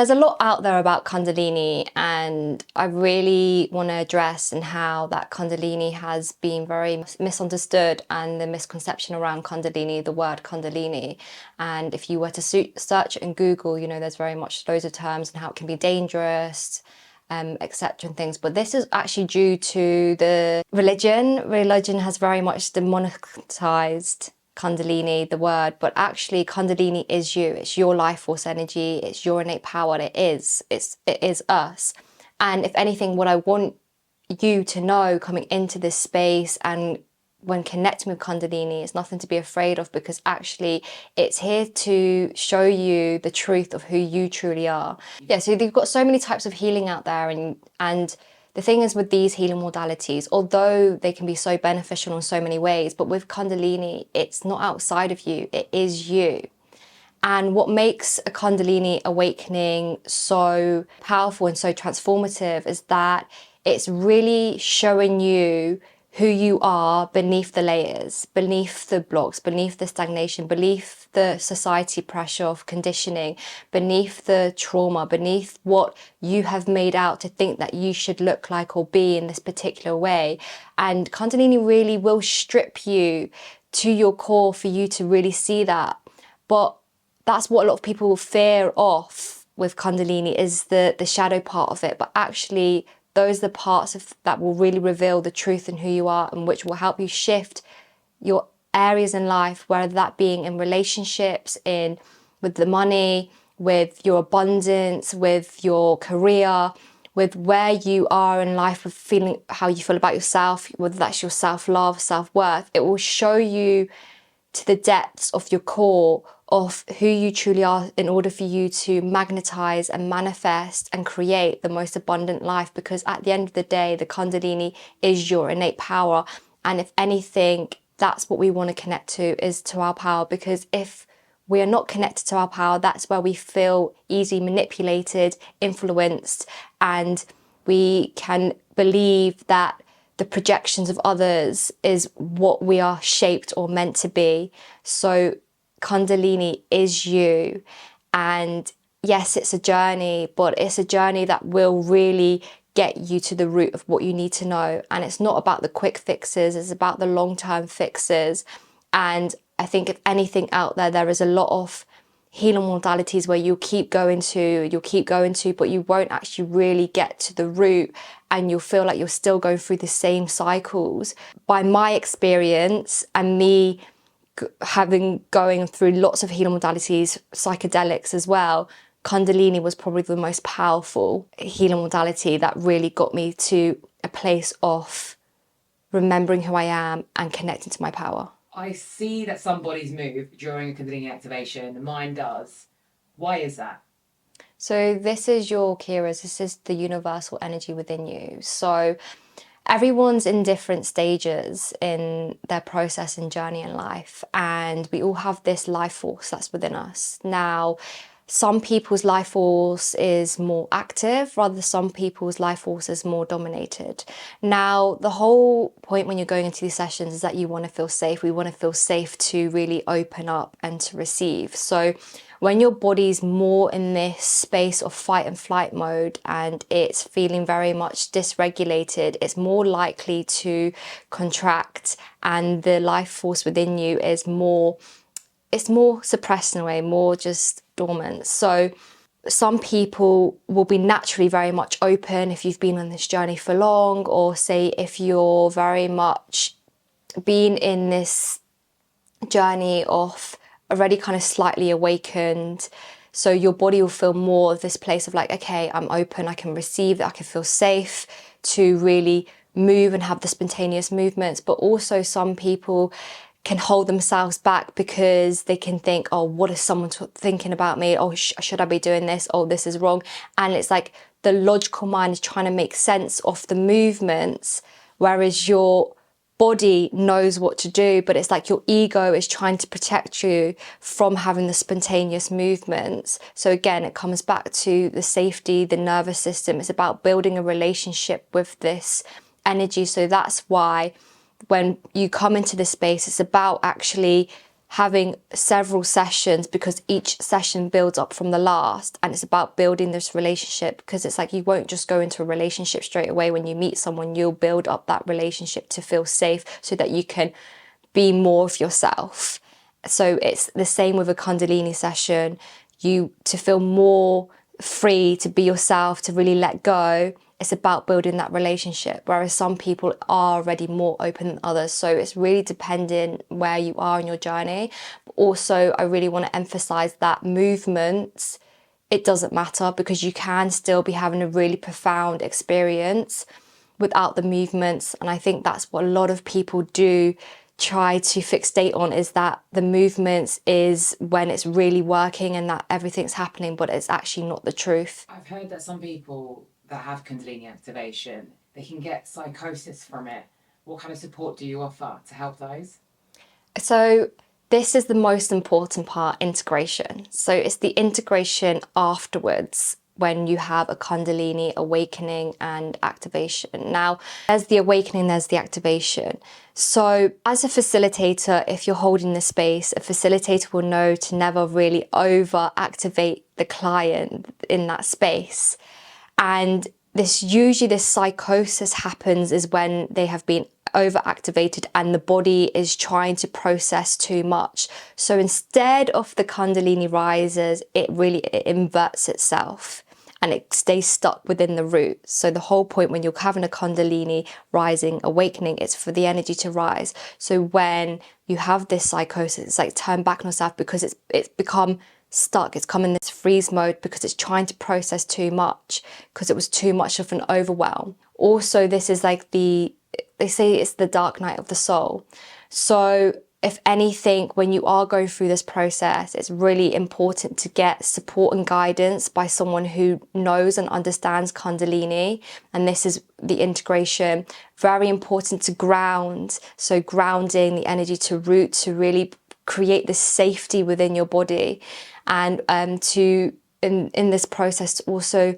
There's a lot out there about Kundalini, and I really want to address and how that Kundalini has been very misunderstood, and the misconception around Kundalini, the word Kundalini. And if you were to search and Google, you know, there's very much loads of terms and how it can be dangerous, etc. and things. But this is actually due to the religion. Religion has very much demonetized Kundalini, the word, but actually Kundalini is you. It's your life force energy. It's your innate power. It is us. And if anything, what I want you to know coming into this space and when connecting with Kundalini, it's nothing to be afraid of, because actually it's here to show you the truth of who you truly are. Yeah, so you've got so many types of healing out there, and the thing is with these healing modalities, although they can be so beneficial in so many ways, but with Kundalini, it's not outside of you, it is you. And what makes a Kundalini awakening so powerful and so transformative is that it's really showing you who you are beneath the layers, beneath the blocks, beneath the stagnation, beneath the society pressure of conditioning, beneath the trauma, beneath what you have made out to think that you should look like or be in this particular way. And Kundalini really will strip you to your core for you to really see that. But that's what a lot of people fear off with Kundalini, is the shadow part of it. But actually, those are the parts that will really reveal the truth in who you are, and which will help you shift your areas in life, whether that being in relationships, with the money, with your abundance, with your career, with where you are in life, with feeling how you feel about yourself, whether that's your self-love, self-worth. It will show you to the depths of your core of who you truly are, in order for you to magnetize and manifest and create the most abundant life. Because at the end of the day, the Kundalini is your innate power. And if anything, that's what we want to connect to, is to our power. Because if we are not connected to our power, that's where we feel easily manipulated, influenced, and we can believe that the projections of others is what we are shaped or meant to be. So Kundalini is you. And yes, it's a journey, but it's a journey that will really get you to the root of what you need to know. And it's not about the quick fixes, it's about the long-term fixes. And I think if anything out there, there is a lot of healing modalities where you'll keep going to, but you won't actually really get to the root, and you'll feel like you're still going through the same cycles. By my experience and me going through lots of healing modalities, psychedelics as well, Kundalini was probably the most powerful healing modality that really got me to a place of remembering who I am and connecting to my power. I see that some bodies move during a Kundalini activation. Mine does. Why is that? So this is your Kiras, this is the universal energy within you. So everyone's in different stages in their process and journey in life, and we all have this life force that's within us. Now, some people's life force is more active, rather than some people's life force is more dominated. Now, the whole point when you're going into these sessions is that you want to feel safe. We want to feel safe to really open up and to receive. So when your body's more in this space of fight and flight mode and it's feeling very much dysregulated, it's more likely to contract, and the life force within you is more suppressed in a way, more just dormant. So some people will be naturally very much open if you've been on this journey for long, or say if you're very much been in this journey of already kind of slightly awakened. So your body will feel more of this place of like, okay, I'm open, I can receive that, I can feel safe to really move and have the spontaneous movements. But also some people can hold themselves back because they can think, oh, what is someone thinking about me? Oh, should I be doing this? Oh, this is wrong. And it's like the logical mind is trying to make sense of the movements, whereas your body knows what to do, but it's like your ego is trying to protect you from having the spontaneous movements. So again, it comes back to the safety, the nervous system. It's about building a relationship with this energy. So that's why when you come into this space, it's about actually having several sessions, because each session builds up from the last, and it's about building this relationship, because it's like you won't just go into a relationship straight away. When you meet someone, you'll build up that relationship to feel safe so that you can be more of yourself. So it's the same with a Kundalini session. You to feel more free to be yourself, to really let go. It's about building that relationship, whereas some people are already more open than others. So it's really dependent where you are in your journey. But also, I really want to emphasize that movements, it doesn't matter, because you can still be having a really profound experience without the movements. And I think that's what a lot of people do try to fixate on, is that the movements is when it's really working and that everything's happening, but it's actually not the truth. I've heard that some people that have Kundalini activation, they can get psychosis from it. What kind of support do you offer to help those? So this is the most important part, integration. So it's the integration afterwards when you have a Kundalini awakening and activation. Now, there's the awakening, there's the activation. So as a facilitator, if you're holding the space, a facilitator will know to never really over activate the client in that space. And this psychosis happens is when they have been overactivated and the body is trying to process too much. So instead of the Kundalini rises, it inverts itself and it stays stuck within the root. So the whole point when you're having a Kundalini rising, awakening, it's for the energy to rise. So when you have this psychosis, it's like turn back on yourself, because it's become stuck. It's come in this freeze mode because it's trying to process too much, because it was too much of an overwhelm. Also, this is like they say it's the dark night of the soul. So if anything, when you are going through this process, it's really important to get support and guidance by someone who knows and understands Kundalini. And this is the integration. Very important to ground. So grounding the energy to root, to really create this safety within your body. And to in this process also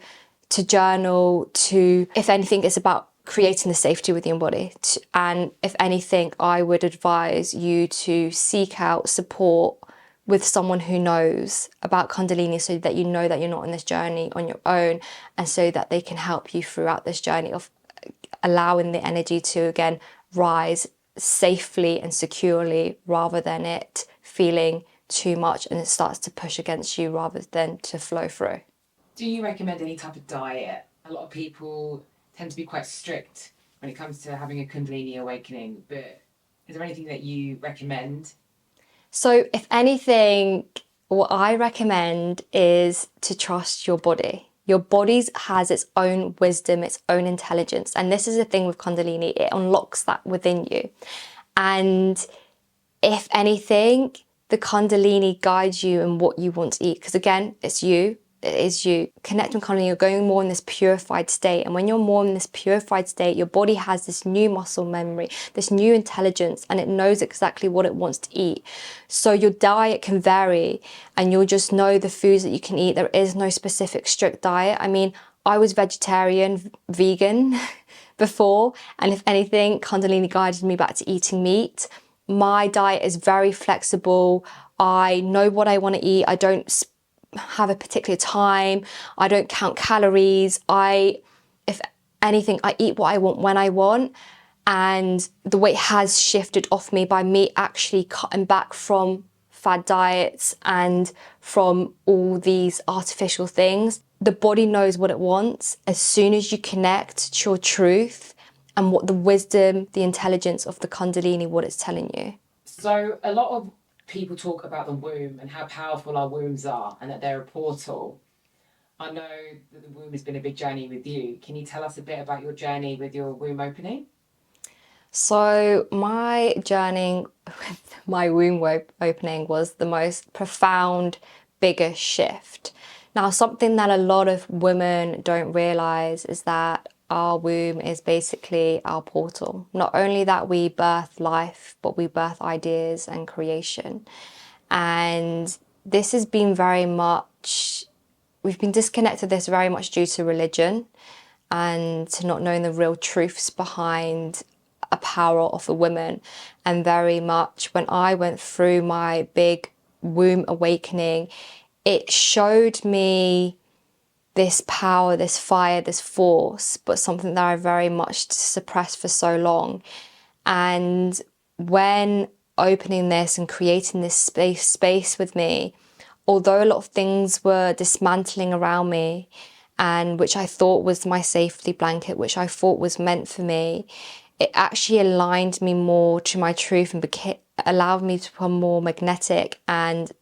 to journal, to, if anything, it's about creating the safety within your body. And if anything, I would advise you to seek out support with someone who knows about Kundalini, so that you know that you're not on this journey on your own, and so that they can help you throughout this journey of allowing the energy to again rise safely and securely, rather than it feeling too much and it starts to push against you rather than to flow through. Do you recommend any type of diet? A lot of people tend to be quite strict when it comes to having a Kundalini awakening, but is there anything that you recommend? So if anything, what I recommend is to trust your body. Your body has its own wisdom, its own intelligence. And this is the thing with Kundalini, it unlocks that within you. And if anything, the Kundalini guides you in what you want to eat. Because again, it's you. It is you. Connecting with Kundalini, you're going more in this purified state. And when you're more in this purified state, your body has this new muscle memory, this new intelligence, and it knows exactly what it wants to eat. So your diet can vary, and you'll just know the foods that you can eat. There is no specific strict diet. I mean, I was vegetarian, vegan before, and if anything, Kundalini guided me back to eating meat. My diet is very flexible. I know what I want to eat. I don't have a particular time. I don't count calories. If anything, I eat what I want when I want. And the weight has shifted off me by me actually cutting back from fad diets and from all these artificial things. The body knows what it wants. As soon as you connect to your truth and what the wisdom, the intelligence of the Kundalini, what it's telling you. So a lot of people talk about the womb and how powerful our wombs are and that they're a portal. I know that the womb has been a big journey with you. Can you tell us a bit about your journey with your womb opening? So my journey with my womb opening was the most profound, biggest shift. Now, something that a lot of women don't realize is that our womb is basically our portal. Not only that we birth life, but we birth ideas and creation. And this has been we've been disconnected this very much due to religion and to not knowing the real truths behind a power of a woman. And very much when I went through my big womb awakening, it showed me this power, this fire, this force, but something that I very much suppressed for so long. And when opening this and creating this space with me, although a lot of things were dismantling around me, and which I thought was my safety blanket, which I thought was meant for me, it actually aligned me more to my truth and allowed me to become more magnetic and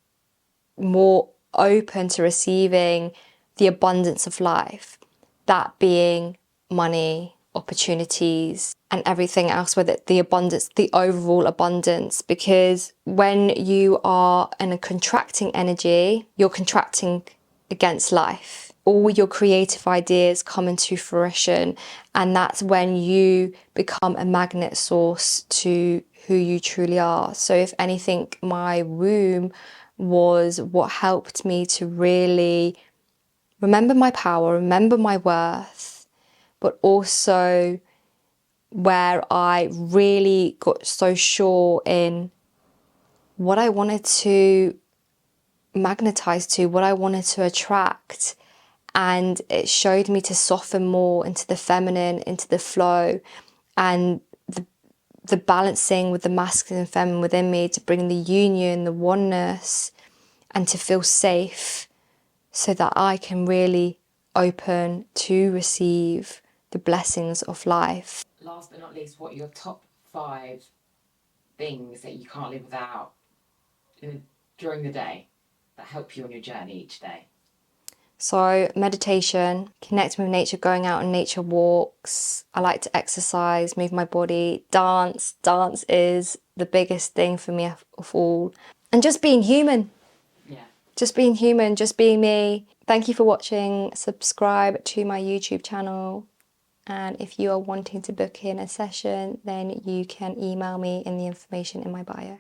more open to receiving the abundance of life, that being money, opportunities, and everything else with it, the abundance, the overall abundance. Because when you are in a contracting energy, you're contracting against life. All your creative ideas come into fruition, and that's when you become a magnet source to who you truly are. So if anything, my womb was what helped me to really remember my power, remember my worth, but also where I really got so sure in what I wanted to magnetize to, what I wanted to attract. And it showed me to soften more into the feminine, into the flow, and the balancing with the masculine and feminine within me, to bring the union, the oneness, and to feel safe so that I can really open to receive the blessings of life. Last but not least, what are your top 5 things that you can't live without during the day that help you on your journey each day? So meditation, connecting with nature, going out on nature walks. I like to exercise, move my body, dance. Dance is the biggest thing for me of all. And just being human. Yeah. Just being human, just being me. Thank you for watching. Subscribe to my YouTube channel. And if you are wanting to book in a session, then you can email me in the information in my bio.